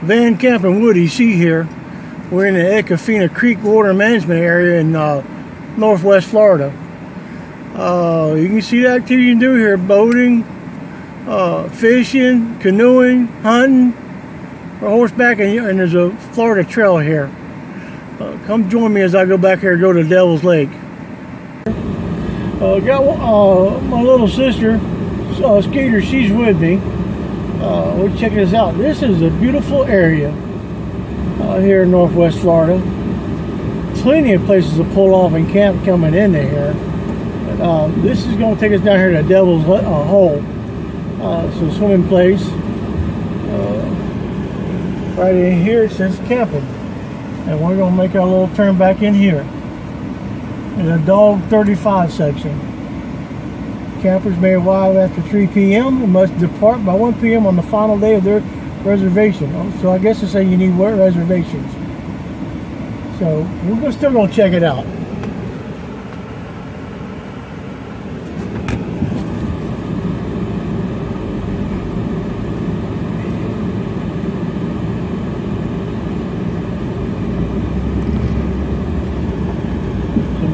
Campin WoodyC here. We're in the Econfina Creek water management area in northwest Florida. You can see the activity you can do here: boating, fishing, canoeing, hunting, or horseback, and there's a Florida trail here. Come join me as I go back here and go to Devil's Lake. Got my little sister, Skeeter, she's with me. We're checking this out. This is a beautiful area here in northwest Florida. Plenty of places to pull off and camp coming into here. But, this is going to take us down here to Devil's Hole. It's a swimming place. Right in here it says camping. And we're going to make our little turn back in here. In the dog 35 section. Campers may arrive after 3 p.m. and must depart by 1 p.m. on the final day of their reservation. So I guess to say you need reservations. So we're still going to check it out.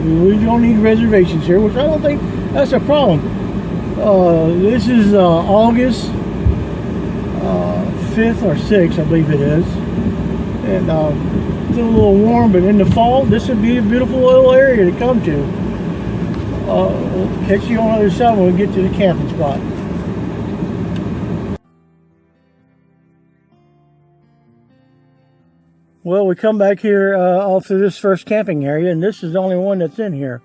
We don't need reservations here, which I don't think that's a problem. This is August 5th or 6th, I believe it is. And it's a little warm, but in the fall, this would be a beautiful little area to come to. We'll catch you on the other side when we get to the camping spot. Well, we come back here off of this first camping area, and this is the only one that's in here.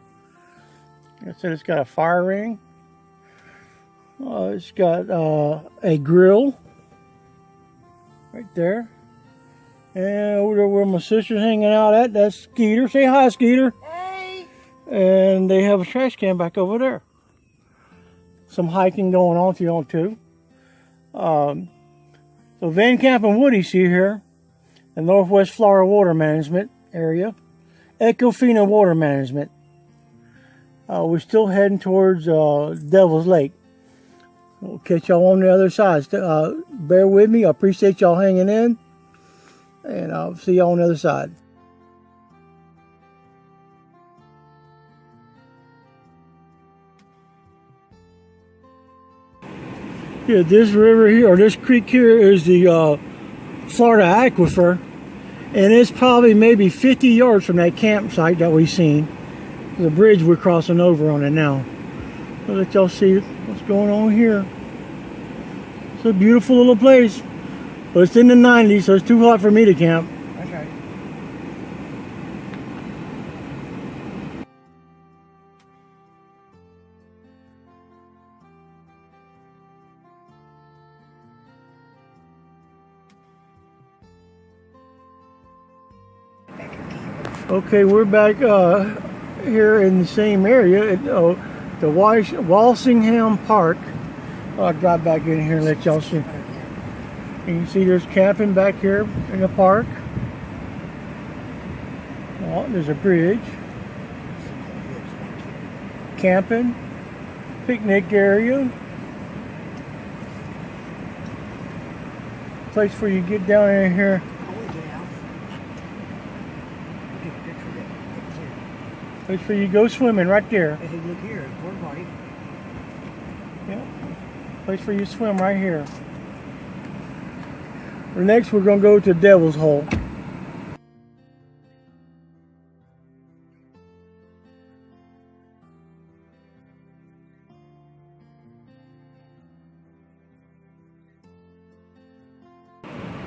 Like I said, it's got a fire ring. It's got a grill right there. And over there where my sister's hanging out at, that's Skeeter. Say hi, Skeeter. Hey! And they have a trash can back over there. Some hiking going on if you want to. So Campin WoodyC here. The Northwest Florida Water Management area, Econfina Water Management. We're still heading towards Devil's Lake. We'll catch y'all on the other side. Bear with me. I appreciate y'all hanging in, and I'll see y'all on the other side. Yeah, this river here, or this creek here, is the Florida Aquifer, and it's probably maybe 50 yards from that campsite that we've seen. The bridge we're crossing over on it now. I'll let y'all see what's going on here. It's a beautiful little place, but it's in the 90s, so it's too hot for me to camp. Okay. Okay, we're back here in the same area at the Walsingham Park. I'll drive back in here and let y'all see. You can see there's camping back here in the park. Oh, there's a bridge. Camping, picnic area. Place where you get down in here. Place where you go swimming right there. Hey, look here, porta potty. Yeah. Place where you swim right here. Next, we're going to go to Devil's Hole.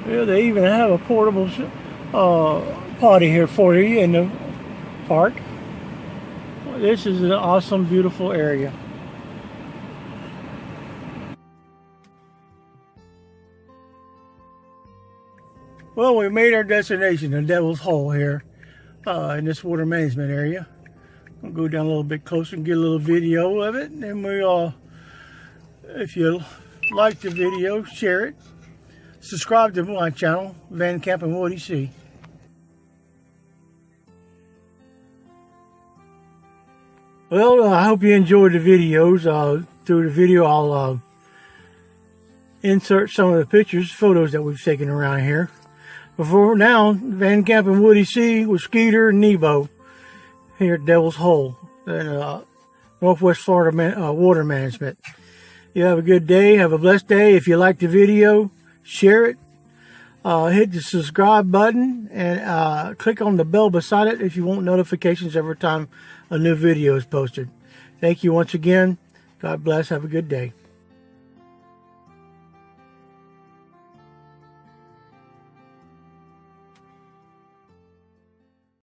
Yeah, they even have a portable potty here for you in the park. This is an awesome, beautiful area. Well, we made our destination, the Devil's Hole here in this water management area. We'll go down a little bit closer and get a little video of it. And we if you like the video, share it. Subscribe to my channel, Campin WoodyC. Well, I hope you enjoyed the videos. Through the video, I'll insert some of the photos that we've taken around here. But for now, Van Campin WoodyC with Skeeter and Nebo here at Devil's Hole in Northwest Florida Water Management. You have a good day. Have a blessed day. If you like the video, share it. Hit the subscribe button and click on the bell beside it if you want notifications every time a new video is posted. Thank you once again. God bless. Have a good day.